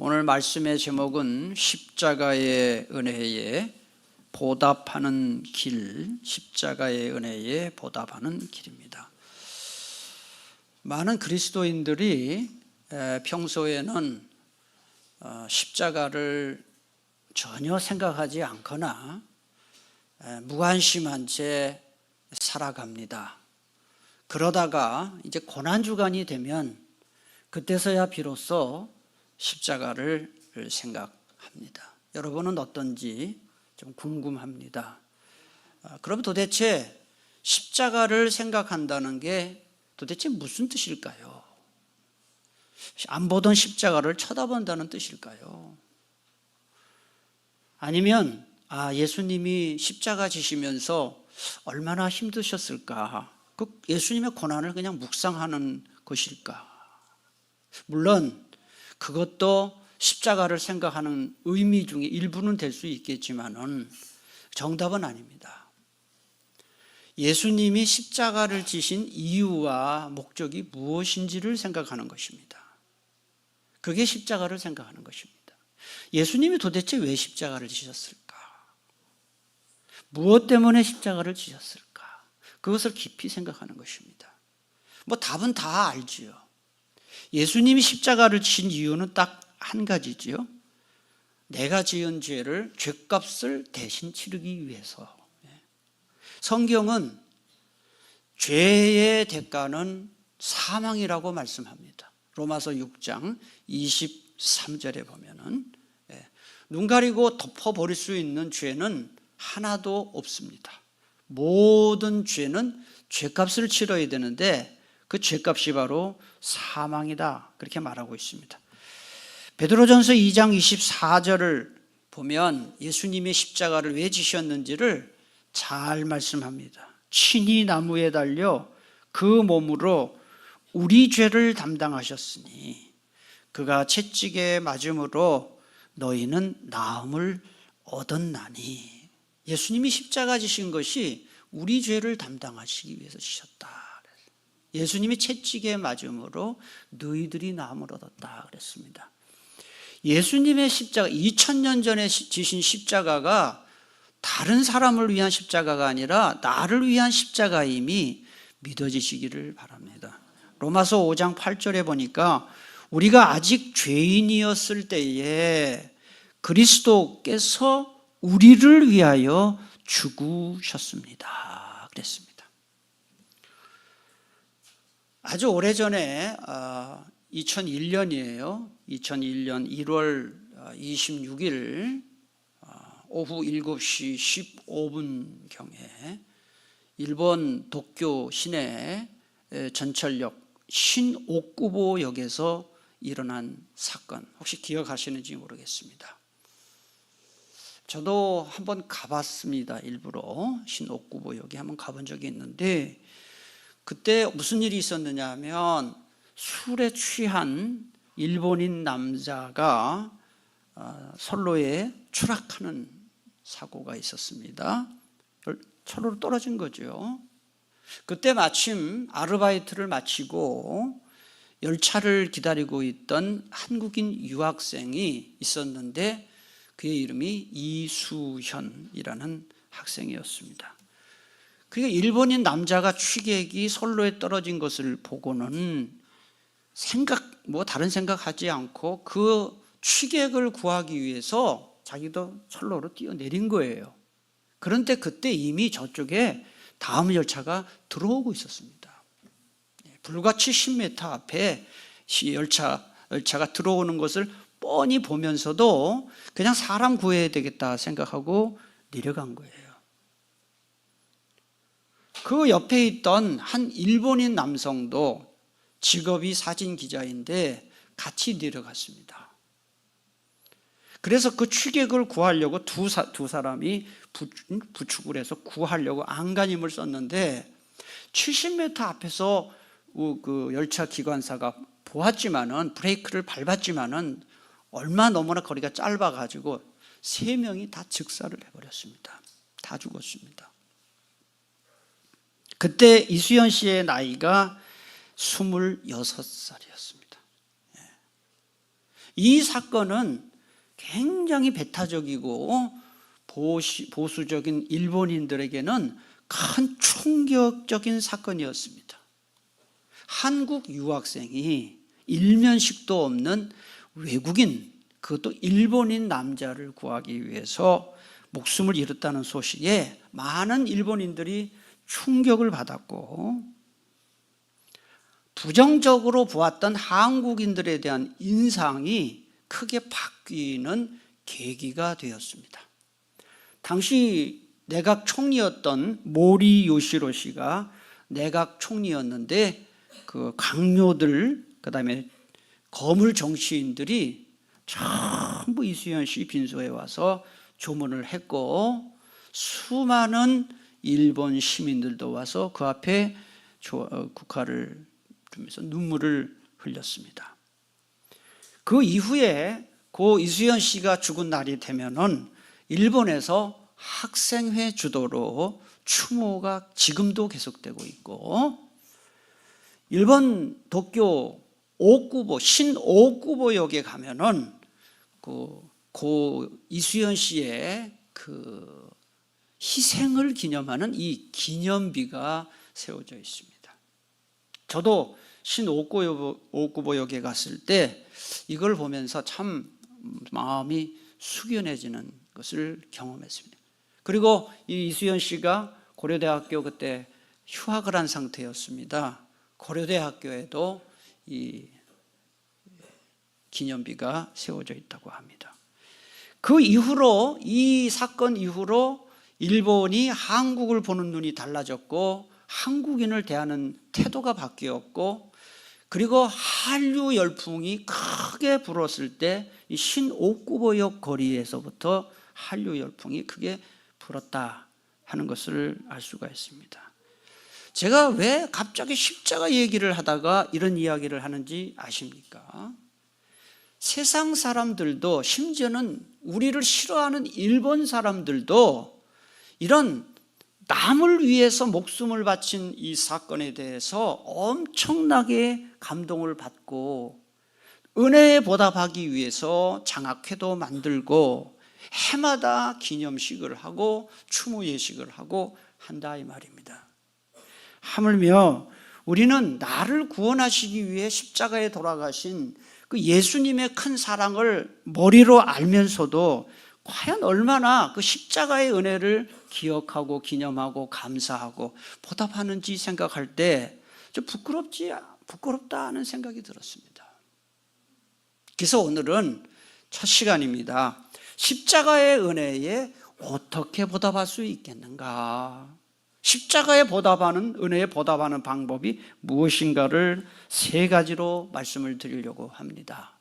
오늘 말씀의 제목은 십자가의 은혜에 보답하는 길, 십자가의 은혜에 보답하는 길입니다. 많은 그리스도인들이 평소에는 십자가를 전혀 생각하지 않거나 무관심한 채 살아갑니다. 그러다가 이제 고난주간이 되면 그때서야 비로소 십자가를 생각합니다. 여러분은 어떤지 좀 궁금합니다. 그럼 도대체 십자가를 생각한다는 게 도대체 무슨 뜻일까요? 안 보던 십자가를 쳐다본다는 뜻일까요? 아니면 예수님이 십자가 지시면서 얼마나 힘드셨을까? 그 예수님의 고난을 그냥 묵상하는 것일까? 물론 그것도 십자가를 생각하는 의미 중에 일부는 될 수 있겠지만은 정답은 아닙니다. 예수님이 십자가를 지신 이유와 목적이 무엇인지를 생각하는 것입니다. 그게 십자가를 생각하는 것입니다. 예수님이 도대체 왜 십자가를 지셨을까? 무엇 때문에 십자가를 지셨을까? 그것을 깊이 생각하는 것입니다. 답은 다 알지요. 예수님이 십자가를 지신 이유는 딱 한 가지지요. 내가 지은 죄를, 죄값을 대신 치르기 위해서. 성경은 죄의 대가는 사망이라고 말씀합니다. 로마서 6장 23절에 보면은 눈 가리고 덮어버릴 수 있는 죄는 하나도 없습니다. 모든 죄는 죄값을 치러야 되는데 그 죄값이 바로 사망이다, 그렇게 말하고 있습니다. 베드로전서 2장 24절을 보면 예수님의 십자가를 왜 지셨는지를 잘 말씀합니다. 친히 나무에 달려 그 몸으로 우리 죄를 담당하셨으니 그가 채찍에 맞음으로 너희는 나음을 얻었나니. 예수님이 십자가 지신 것이 우리 죄를 담당하시기 위해서 지셨다. 예수님이 채찍에 맞음으로 너희들이 나음을 얻었다 그랬습니다. 예수님의 십자가, 2000년 전에 지신 십자가가 다른 사람을 위한 십자가가 아니라 나를 위한 십자가임이 믿어지시기를 바랍니다. 로마서 5장 8절에 보니까 우리가 아직 죄인이었을 때에 그리스도께서 우리를 위하여 죽으셨습니다 그랬습니다. 아주 오래전에 2001년이에요. 2001년 1월 26일 오후 7시 15분경에 일본 도쿄 시내 전철역 신오쿠보역에서 일어난 사건, 혹시 기억하시는지 모르겠습니다. 저도 한번 가봤습니다. 일부러 신오쿠보역에 한번 가본 적이 있는데 그때 무슨 일이 있었느냐 하면 술에 취한 일본인 남자가 선로에 추락하는 사고가 있었습니다. 선로로 떨어진 거죠. 그때 마침 아르바이트를 마치고 열차를 기다리고 있던 한국인 유학생이 있었는데 그의 이름이 이수현이라는 학생이었습니다. 그러니까 일본인 남자가 취객이 선로에 떨어진 것을 보고는 다른 생각하지 않고 그 취객을 구하기 위해서 자기도 선로로 뛰어내린 거예요. 그런데 그때 이미 저쪽에 다음 열차가 들어오고 있었습니다. 불과 70m 앞에 열차가 들어오는 것을 뻔히 보면서도 그냥 사람 구해야 되겠다 생각하고 내려간 거예요. 그 옆에 있던 한 일본인 남성도 직업이 사진 기자인데 같이 내려갔습니다. 그래서 그 취객을 구하려고 두 사람이 부축을 해서 구하려고 안간힘을 썼는데 70m 앞에서 그 열차 기관사가 보았지만은 브레이크를 밟았지만은 얼마 너무나 거리가 짧아가지고 3명이 다 즉사를 해버렸습니다. 다 죽었습니다. 그때 이수연 씨의 나이가 26살이었습니다. 이 사건은 굉장히 배타적이고 보수적인 일본인들에게는 큰 충격적인 사건이었습니다. 한국 유학생이 일면식도 없는 외국인, 그것도 일본인 남자를 구하기 위해서 목숨을 잃었다는 소식에 많은 일본인들이 충격을 받았고, 부정적으로 보았던 한국인들에 대한 인상이 크게 바뀌는 계기가 되었습니다. 당시 내각 총리였던 모리 요시로 씨가 내각 총리였는데, 그 강요들, 그다음에 거물 정치인들이 전부 이수연 씨 빈소에 와서 조문을 했고, 수많은 일본 시민들도 와서 그 앞에 국화를 주면서 눈물을 흘렸습니다. 그 이후에 고 이수연 씨가 죽은 날이 되면은 일본에서 학생회 주도로 추모가 지금도 계속되고 있고, 일본 도쿄 신오쿠보역에 가면은 고 이수연 씨의 그 희생을 기념하는 이 기념비가 세워져 있습니다. 저도 신오쿠보역에 갔을 때 이걸 보면서 참 마음이 숙연해지는 것을 경험했습니다. 그리고 이 이수연 씨가 고려대학교 그때 휴학을 한 상태였습니다. 고려대학교에도 이 기념비가 세워져 있다고 합니다. 그 이후로, 이 사건 이후로 일본이 한국을 보는 눈이 달라졌고, 한국인을 대하는 태도가 바뀌었고, 그리고 한류 열풍이 크게 불었을 때 이 신오쿠보역 거리에서부터 한류 열풍이 크게 불었다 하는 것을 알 수가 있습니다. 제가 왜 갑자기 십자가 얘기를 하다가 이런 이야기를 하는지 아십니까? 세상 사람들도, 심지어는 우리를 싫어하는 일본 사람들도 이런 남을 위해서 목숨을 바친 이 사건에 대해서 엄청나게 감동을 받고 은혜에 보답하기 위해서 장학회도 만들고 해마다 기념식을 하고 추모 예식을 하고 한다 이 말입니다. 하물며 우리는 나를 구원하시기 위해 십자가에 돌아가신 그 예수님의 큰 사랑을 머리로 알면서도 과연 얼마나 그 십자가의 은혜를 기억하고 기념하고 감사하고 보답하는지 생각할 때 좀 부끄럽다 하는 생각이 들었습니다. 그래서 오늘은 첫 시간입니다. 십자가의 은혜에 어떻게 보답할 수 있겠는가? 십자가에 보답하는, 은혜에 보답하는 방법이 무엇인가를 세 가지로 말씀을 드리려고 합니다.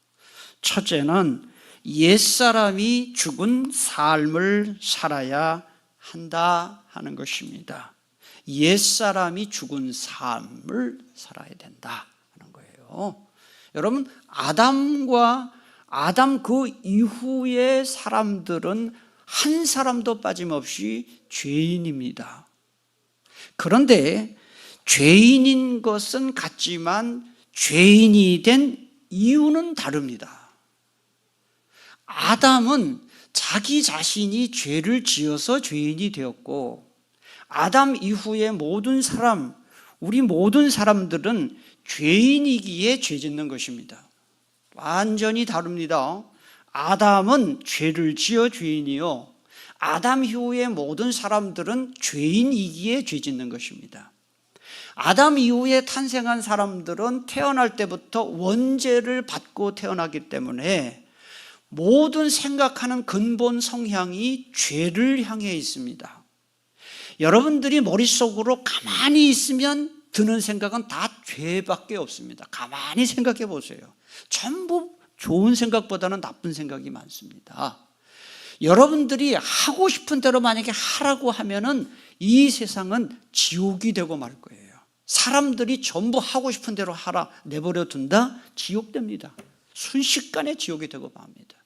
첫째는 옛사람이 죽은 삶을 살아야 한다 하는 것입니다. 옛사람이 죽은 삶을 살아야 된다 하는 거예요. 여러분, 아담 그 이후의 사람들은 한 사람도 빠짐없이 죄인입니다. 그런데 죄인인 것은 같지만 죄인이 된 이유는 다릅니다. 아담은 자기 자신이 죄를 지어서 죄인이 되었고, 아담 이후의 모든 사람, 우리 모든 사람들은 죄인이기에 죄 짓는 것입니다. 완전히 다릅니다. 아담은 죄를 지어 죄인이요, 아담 이후의 모든 사람들은 죄인이기에 죄 짓는 것입니다. 아담 이후에 탄생한 사람들은 태어날 때부터 원죄를 받고 태어나기 때문에 모든 생각하는 근본 성향이 죄를 향해 있습니다. 여러분들이 머릿속으로 가만히 있으면 드는 생각은 다 죄밖에 없습니다. 가만히 생각해 보세요. 전부 좋은 생각보다는 나쁜 생각이 많습니다. 여러분들이 하고 싶은 대로 만약에 하라고 하면은 이 세상은 지옥이 되고 말 거예요. 사람들이 전부 하고 싶은 대로 하라 내버려 둔다? 지옥 됩니다. 순식간에 지옥이 되고 맙니다.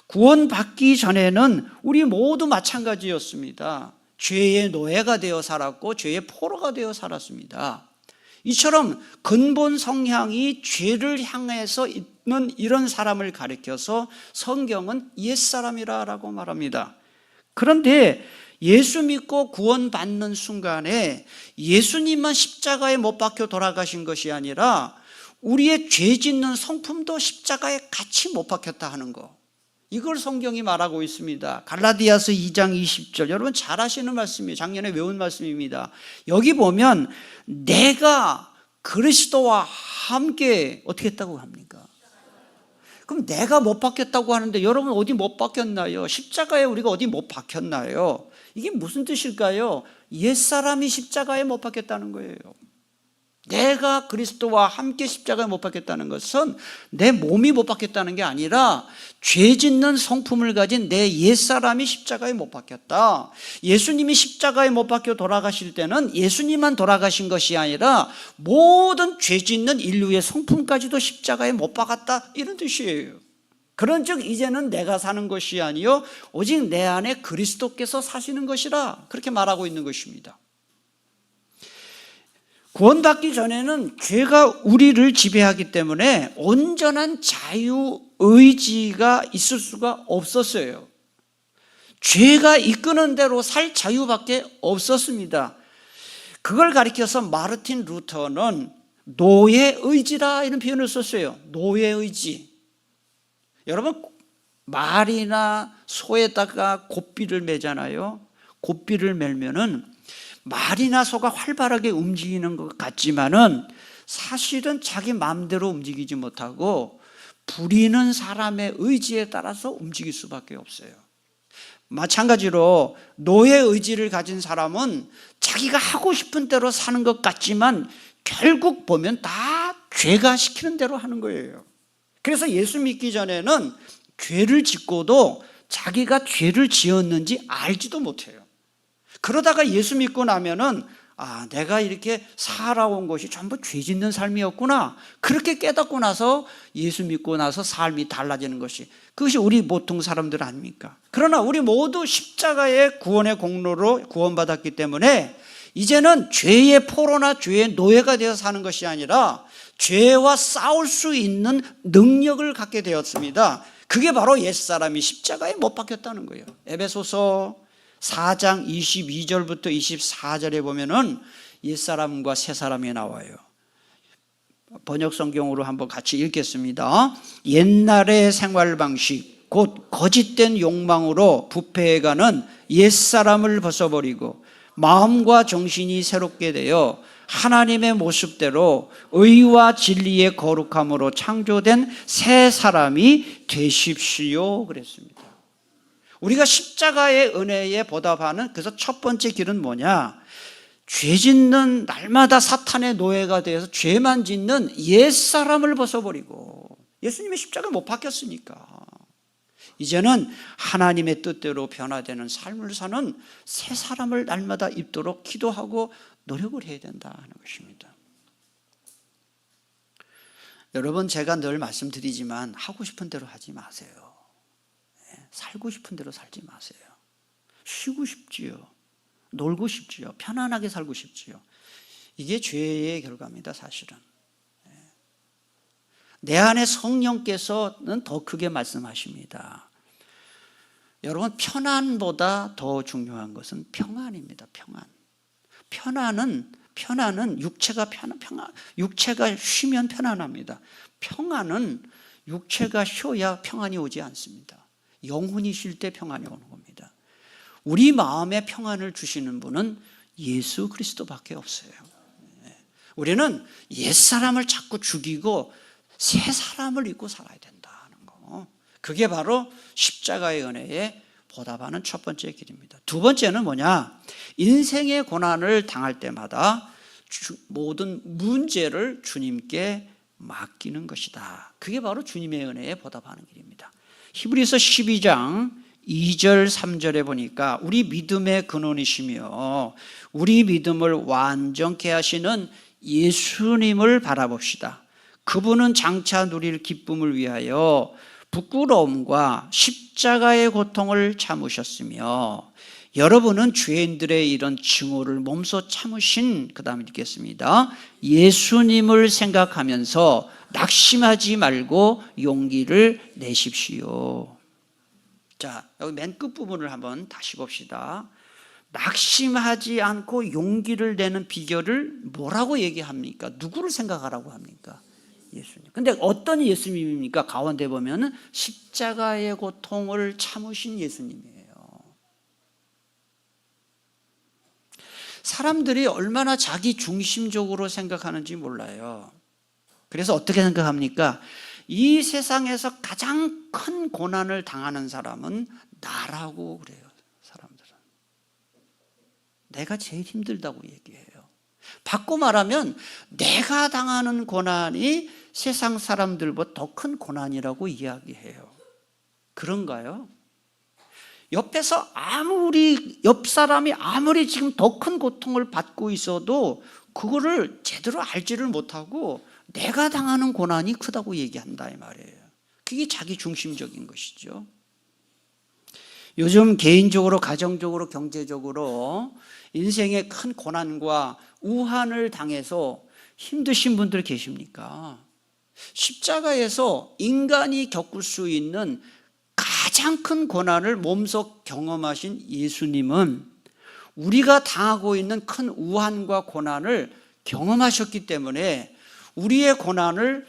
구원받기 전에는 우리 모두 마찬가지였습니다. 죄의 노예가 되어 살았고 죄의 포로가 되어 살았습니다. 이처럼 근본 성향이 죄를 향해서 이런 사람을 가리켜서 성경은 옛사람이라고 말합니다. 그런데 예수 믿고 구원받는 순간에 예수님만 십자가에 못 박혀 돌아가신 것이 아니라 우리의 죄 짓는 성품도 십자가에 같이 못 박혔다 하는 거, 이걸 성경이 말하고 있습니다. 갈라디아서 2장 20절, 여러분 잘 아시는 말씀이에요. 작년에 외운 말씀입니다. 여기 보면 내가 그리스도와 함께 어떻게 했다고 합니까? 그럼 내가 못 박혔다고 하는데 여러분 어디 못 박혔나요? 십자가에 우리가 어디 못 박혔나요? 이게 무슨 뜻일까요? 옛사람이 십자가에 못 박혔다는 거예요. 내가 그리스도와 함께 십자가에 못 박혔다는 것은 내 몸이 못 박혔다는 게 아니라 죄 짓는 성품을 가진 내 옛사람이 십자가에 못 박혔다. 예수님이 십자가에 못 박혀 돌아가실 때는 예수님만 돌아가신 것이 아니라 모든 죄 짓는 인류의 성품까지도 십자가에 못 박았다, 이런 뜻이에요. 그런즉 이제는 내가 사는 것이 아니요 오직 내 안에 그리스도께서 사시는 것이라, 그렇게 말하고 있는 것입니다. 구원받기 전에는 죄가 우리를 지배하기 때문에 온전한 자유의지가 있을 수가 없었어요. 죄가 이끄는 대로 살 자유밖에 없었습니다. 그걸 가리켜서 마르틴 루터는 노예의지라 이런 표현을 썼어요. 노예의지. 여러분, 말이나 소에다가 곱비를 매잖아요. 곱비를 매면은 말이나 소가 활발하게 움직이는 것 같지만은 사실은 자기 마음대로 움직이지 못하고 부리는 사람의 의지에 따라서 움직일 수밖에 없어요. 마찬가지로 노예 의지를 가진 사람은 자기가 하고 싶은 대로 사는 것 같지만 결국 보면 다 죄가 시키는 대로 하는 거예요. 그래서 예수 믿기 전에는 죄를 짓고도 자기가 죄를 지었는지 알지도 못해요. 그러다가 예수 믿고 나면은 내가 이렇게 살아온 것이 전부 죄 짓는 삶이었구나, 그렇게 깨닫고 나서 예수 믿고 나서 삶이 달라지는 것이, 그것이 우리 보통 사람들 아닙니까? 그러나 우리 모두 십자가의 구원의 공로로 구원받았기 때문에 이제는 죄의 포로나 죄의 노예가 되어 사는 것이 아니라 죄와 싸울 수 있는 능력을 갖게 되었습니다. 그게 바로 옛사람이 십자가에 못 박혔다는 거예요. 에베소서 4장 22절부터 24절에 보면은 옛사람과 새사람이 나와요. 번역 성경으로 한번 같이 읽겠습니다. 옛날의 생활 방식, 곧 거짓된 욕망으로 부패해가는 옛사람을 벗어버리고 마음과 정신이 새롭게 되어 하나님의 모습대로 의와 진리의 거룩함으로 창조된 새 사람이 되십시오, 그랬습니다. 우리가 십자가의 은혜에 보답하는, 그래서 첫 번째 길은 뭐냐? 죄 짓는, 날마다 사탄의 노예가 되어서 죄만 짓는 옛사람을 벗어버리고, 예수님의 십자가에 못 박혔으니까 이제는 하나님의 뜻대로 변화되는 삶을 사는 새 사람을 날마다 입도록 기도하고 노력을 해야 된다는 것입니다. 여러분, 제가 늘 말씀드리지만 하고 싶은 대로 하지 마세요. 살고 싶은 대로 살지 마세요. 쉬고 싶지요. 놀고 싶지요. 편안하게 살고 싶지요. 이게 죄의 결과입니다, 사실은. 내 안에 성령께서는 더 크게 말씀하십니다. 여러분, 편안보다 더 중요한 것은 평안입니다. 평안은 육체가 육체가 쉬면 편안합니다. 평안은 육체가 쉬어야 평안이 오지 않습니다. 영혼이 쉴 때 평안이 오는 겁니다. 우리 마음에 평안을 주시는 분은 예수 그리스도밖에 없어요. 우리는 옛사람을 자꾸 죽이고 새 사람을 입고 살아야 된다는 거, 그게 바로 십자가의 은혜에 보답하는 첫 번째 길입니다. 두 번째는 뭐냐? 인생의 고난을 당할 때마다 모든 문제를 주님께 맡기는 것이다. 그게 바로 주님의 은혜에 보답하는 길입니다. 히브리서 12장 2절 3절에 보니까 우리 믿음의 근원이시며 우리 믿음을 완전케 하시는 예수님을 바라봅시다. 그분은 장차 누릴 기쁨을 위하여 부끄러움과 십자가의 고통을 참으셨으며 여러분은 죄인들의 이런 증오를 몸소 참으신, 그 다음에 읽겠습니다. 예수님을 생각하면서 낙심하지 말고 용기를 내십시오. 자, 여기 맨 끝부분을 한번 다시 봅시다. 낙심하지 않고 용기를 내는 비결을 뭐라고 얘기합니까? 누구를 생각하라고 합니까? 예수님. 근데 어떤 예수님입니까? 가운데 보면은 십자가의 고통을 참으신 예수님이에요. 사람들이 얼마나 자기 중심적으로 생각하는지 몰라요. 그래서 어떻게 생각합니까? 이 세상에서 가장 큰 고난을 당하는 사람은 나라고 그래요. 사람들은 내가 제일 힘들다고 얘기해요. 바꿔 말하면 내가 당하는 고난이 세상 사람들보다 더 큰 고난이라고 이야기해요. 그런가요? 옆에서 옆 사람이 아무리 지금 더 큰 고통을 받고 있어도 그거를 제대로 알지를 못하고 내가 당하는 고난이 크다고 얘기한다 이 말이에요. 그게 자기 중심적인 것이죠. 요즘 개인적으로, 가정적으로, 경제적으로 인생의 큰 고난과 우한을 당해서 힘드신 분들 계십니까? 십자가에서 인간이 겪을 수 있는 가장 큰 고난을 몸소 경험하신 예수님은 우리가 당하고 있는 큰 우한과 고난을 경험하셨기 때문에 우리의 고난을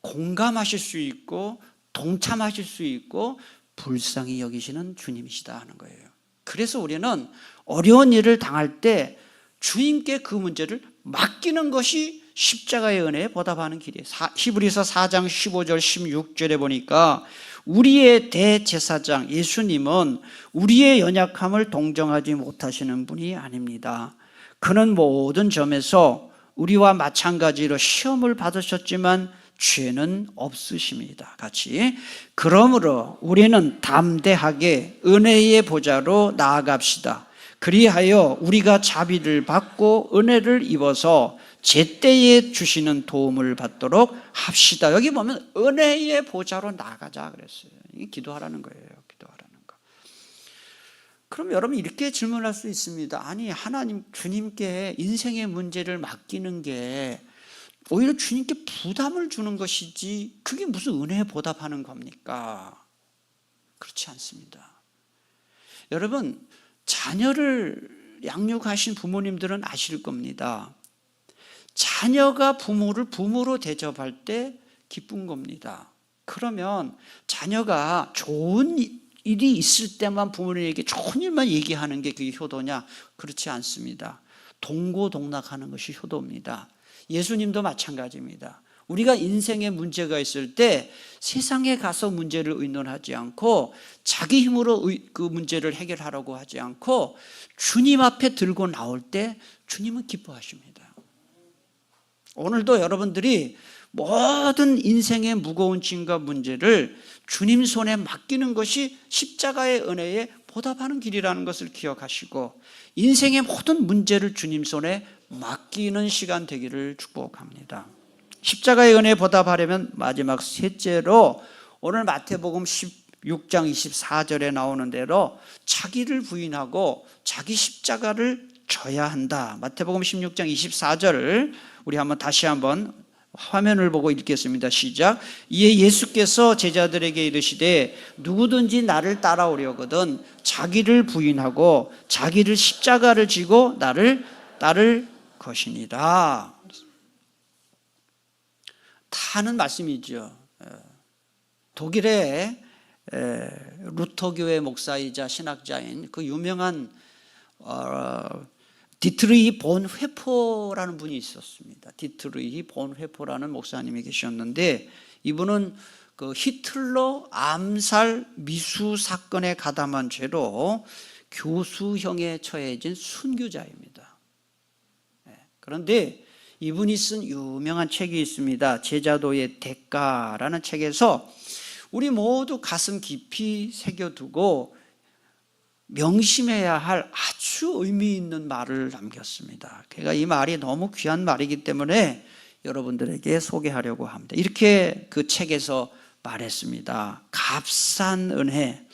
공감하실 수 있고 동참하실 수 있고 불쌍히 여기시는 주님이시다 하는 거예요. 그래서 우리는 어려운 일을 당할 때 주님께 그 문제를 맡기는 것이 십자가의 은혜에 보답하는 길이에요. 히브리서 4장 15절 16절에 보니까 우리의 대제사장 예수님은 우리의 연약함을 동정하지 못하시는 분이 아닙니다. 그는 모든 점에서 우리와 마찬가지로 시험을 받으셨지만 죄는 없으십니다. 같이. 그러므로 우리는 담대하게 은혜의 보좌로 나아갑시다. 그리하여 우리가 자비를 받고 은혜를 입어서 제때에 주시는 도움을 받도록 합시다. 여기 보면 은혜의 보좌로 나가자 그랬어요. 이게 기도하라는 거예요. 기도하라는 거. 그럼 여러분 이렇게 질문할 수 있습니다. 아니 하나님 주님께 인생의 문제를 맡기는 게 오히려 주님께 부담을 주는 것이지 그게 무슨 은혜에 보답하는 겁니까? 그렇지 않습니다. 여러분 자녀를 양육하신 부모님들은 아실 겁니다. 자녀가 부모를 부모로 대접할 때 기쁜 겁니다. 그러면 자녀가 좋은 일이 있을 때만 부모님에게 좋은 일만 얘기하는 게 그게 효도냐? 그렇지 않습니다. 동고동락하는 것이 효도입니다. 예수님도 마찬가지입니다. 우리가 인생에 문제가 있을 때 세상에 가서 문제를 의논하지 않고 자기 힘으로 그 문제를 해결하려고 하지 않고 주님 앞에 들고 나올 때 주님은 기뻐하십니다. 오늘도 여러분들이 모든 인생의 무거운 짐과 문제를 주님 손에 맡기는 것이 십자가의 은혜에 보답하는 길이라는 것을 기억하시고 인생의 모든 문제를 주님 손에 맡기는 시간 되기를 축복합니다. 십자가의 은혜에 보답하려면 마지막 셋째로 오늘 마태복음 16장 24절에 나오는 대로 자기를 부인하고 자기 십자가를 져야 한다. 마태복음 16장 24절을 우리 다시 한번 화면을 보고 읽겠습니다. 시작. 이에 예수께서 제자들에게 이르시되 누구든지 나를 따라오려거든 자기를 부인하고 자기를 십자가를 지고 나를 따를 것이니라. 다 아는 말씀이죠. 독일의 루터교회 목사이자 신학자인 그 유명한 디트리히 본 회포라는 분이 있었습니다. 디트리히 본 회포라는 목사님이 계셨는데 이분은 그 히틀러 암살 미수 사건에 가담한 죄로 교수형에 처해진 순교자입니다. 그런데 이분이 쓴 유명한 책이 있습니다. 제자도의 대가라는 책에서 우리 모두 가슴 깊이 새겨두고 명심해야 할 아주 의미 있는 말을 남겼습니다. 그러니까 이 말이 너무 귀한 말이기 때문에 여러분들에게 소개하려고 합니다. 이렇게 그 책에서 말했습니다. 값싼 은혜,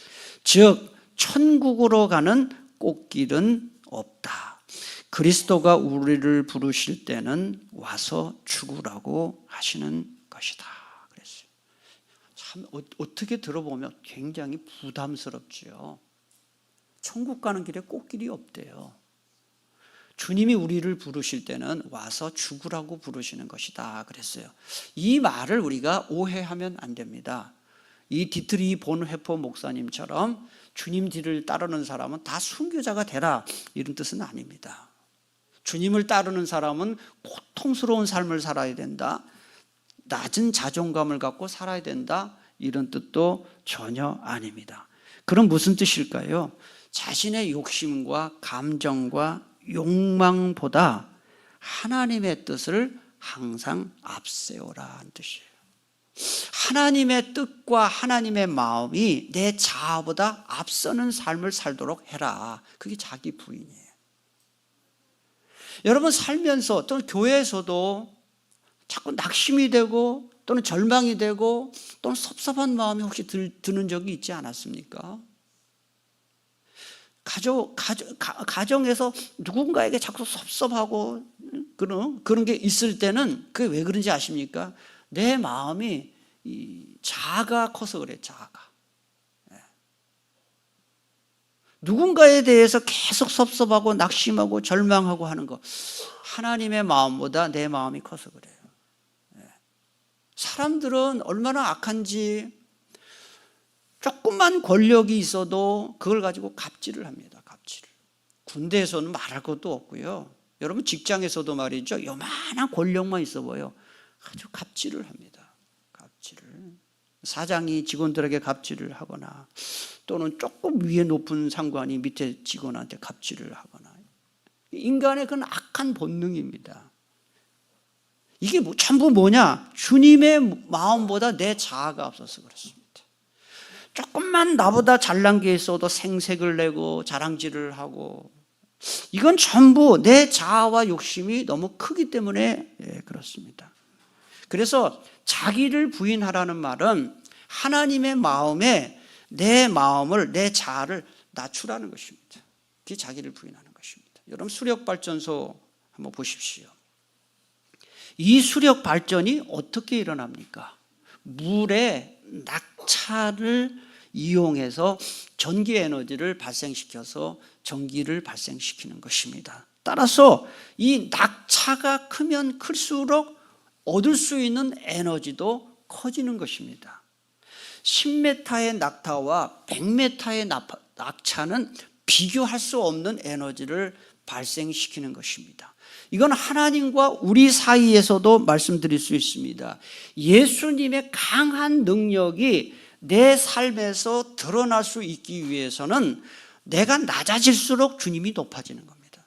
즉 천국으로 가는 꽃길은 없다. 그리스도가 우리를 부르실 때는 와서 죽으라고 하시는 것이다. 그랬어요. 참 어떻게 들어보면 굉장히 부담스럽지요. 천국 가는 길에 꽃길이 없대요. 주님이 우리를 부르실 때는 와서 죽으라고 부르시는 것이다 그랬어요. 이 말을 우리가 오해하면 안 됩니다. 이 디트리 본회포 목사님처럼 주님 뒤를 따르는 사람은 다 순교자가 되라 이런 뜻은 아닙니다. 주님을 따르는 사람은 고통스러운 삶을 살아야 된다, 낮은 자존감을 갖고 살아야 된다 이런 뜻도 전혀 아닙니다. 그럼 무슨 뜻일까요? 자신의 욕심과 감정과 욕망보다 하나님의 뜻을 항상 앞세우라는 뜻이에요. 하나님의 뜻과 하나님의 마음이 내 자아보다 앞서는 삶을 살도록 해라. 그게 자기 부인이에요. 여러분 살면서 또는 교회에서도 자꾸 낙심이 되고 또는 절망이 되고 또는 섭섭한 마음이 혹시 드는 적이 있지 않았습니까? 가정에서 누군가에게 자꾸 섭섭하고 그런 게 있을 때는 그게 왜 그런지 아십니까? 내 마음이 자아가 커서 그래. 자아가. 누군가에 대해서 계속 섭섭하고 낙심하고 절망하고 하는 거, 하나님의 마음보다 내 마음이 커서 그래요. 사람들은 얼마나 악한지 조금만 권력이 있어도 그걸 가지고 갑질을 합니다. 갑질을. 군대에서는 말할 것도 없고요. 여러분 직장에서도 말이죠. 요만한 권력만 있어 보여 아주 갑질을 합니다. 갑질을. 사장이 직원들에게 갑질을 하거나 또는 조금 위에 높은 상관이 밑에 직원한테 갑질을 하거나, 인간의 그건 악한 본능입니다. 이게 전부 뭐냐? 주님의 마음보다 내 자아가 앞서서 그렇습니다. 조금만 나보다 잘난 게 있어도 생색을 내고 자랑질을 하고, 이건 전부 내 자아와 욕심이 너무 크기 때문에 그렇습니다. 그래서 자기를 부인하라는 말은 하나님의 마음에 내 마음을, 내 자아를 낮추라는 것입니다. 그게 자기를 부인하는 것입니다. 여러분 수력발전소 한번 보십시오. 이 수력 발전이 어떻게 일어납니까? 물에 낙차를 이용해서 전기 에너지를 발생시켜서 전기를 발생시키는 것입니다. 따라서 이 낙차가 크면 클수록 얻을 수 있는 에너지도 커지는 것입니다. 10m의 낙타와 100m의 낙차는 비교할 수 없는 에너지를 발생시키는 것입니다. 이건 하나님과 우리 사이에서도 말씀드릴 수 있습니다. 예수님의 강한 능력이 내 삶에서 드러날 수 있기 위해서는 내가 낮아질수록 주님이 높아지는 겁니다.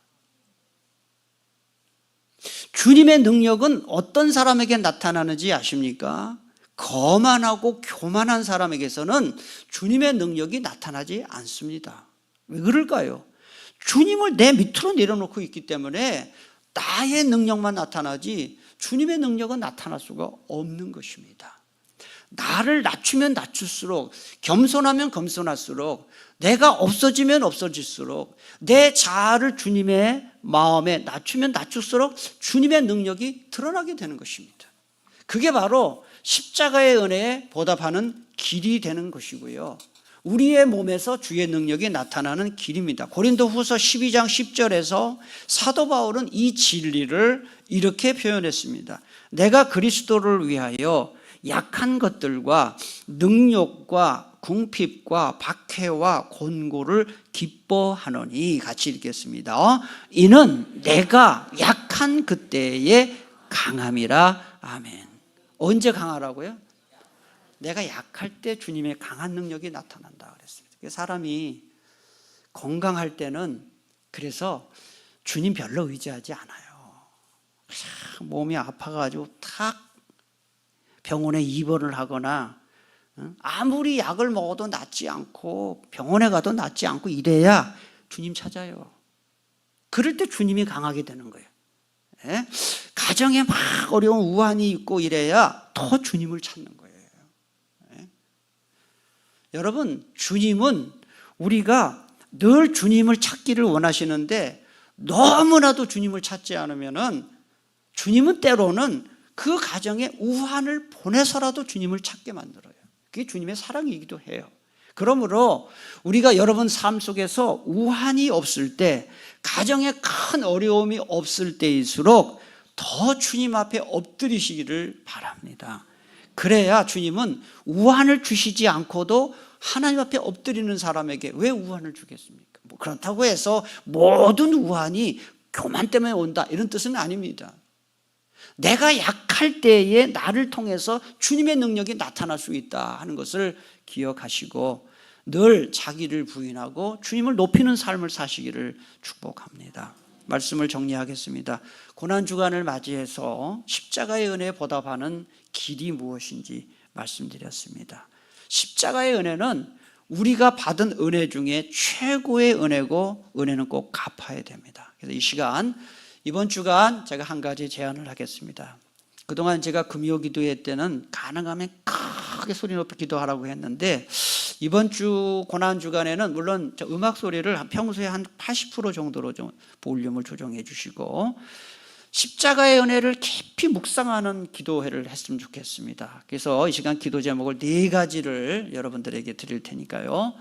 주님의 능력은 어떤 사람에게 나타나는지 아십니까? 거만하고 교만한 사람에게서는 주님의 능력이 나타나지 않습니다. 왜 그럴까요? 주님을 내 밑으로 내려놓고 있기 때문에 나의 능력만 나타나지 주님의 능력은 나타날 수가 없는 것입니다. 나를 낮추면 낮출수록, 겸손하면 겸손할수록, 내가 없어지면 없어질수록, 내 자아를 주님의 마음에 낮추면 낮출수록 주님의 능력이 드러나게 되는 것입니다. 그게 바로 십자가의 은혜에 보답하는 길이 되는 것이고요, 우리의 몸에서 주의 능력이 나타나는 길입니다. 고린도후서 12장 10절에서 사도 바울은 이 진리를 이렇게 표현했습니다. 내가 그리스도를 위하여 약한 것들과 능욕과 궁핍과 박해와 곤고를 기뻐하노니, 같이 읽겠습니다. 이는 내가 약한 그때에 강함이라. 아멘. 언제 강하라고요? 내가 약할 때 주님의 강한 능력이 나타난다 그랬습니다. 사람이 건강할 때는 그래서 주님 별로 의지하지 않아요. 몸이 아파가지고 탁 병원에 입원을 하거나 아무리 약을 먹어도 낫지 않고 병원에 가도 낫지 않고 이래야 주님 찾아요. 그럴 때 주님이 강하게 되는 거예요. 가정에 막 어려운 우환이 있고 이래야 더 주님을 찾는 거예요. 여러분, 주님은 우리가 늘 주님을 찾기를 원하시는데 너무나도 주님을 찾지 않으면은 주님은 때로는 그 가정에 우환을 보내서라도 주님을 찾게 만들어요. 그게 주님의 사랑이기도 해요. 그러므로 우리가 여러분 삶 속에서 우환이 없을 때, 가정에 큰 어려움이 없을 때일수록 더 주님 앞에 엎드리시기를 바랍니다. 그래야 주님은 우환을 주시지 않고도 하나님 앞에 엎드리는 사람에게 왜 우환을 주겠습니까? 뭐 그렇다고 해서 모든 우환이 교만 때문에 온다 이런 뜻은 아닙니다. 내가 약할 때에 나를 통해서 주님의 능력이 나타날 수 있다 하는 것을 기억하시고 늘 자기를 부인하고 주님을 높이는 삶을 사시기를 축복합니다. 말씀을 정리하겠습니다. 고난주간을 맞이해서 십자가의 은혜에 보답하는 길이 무엇인지 말씀드렸습니다. 십자가의 은혜는 우리가 받은 은혜 중에 최고의 은혜고 은혜는 꼭 갚아야 됩니다. 그래서 이 시간 이번 주간 제가 한 가지 제안을 하겠습니다. 그동안 제가 금요 기도회 때는 가능하면 크게 소리 높여 기도하라고 했는데 이번 주 고난주간에는 물론 음악 소리를 평소에 한 80% 정도로 좀 볼륨을 조정해 주시고 십자가의 은혜를 깊이 묵상하는 기도회를 했으면 좋겠습니다. 그래서 이 시간 기도 제목을 4가지를 여러분들에게 드릴 테니까요.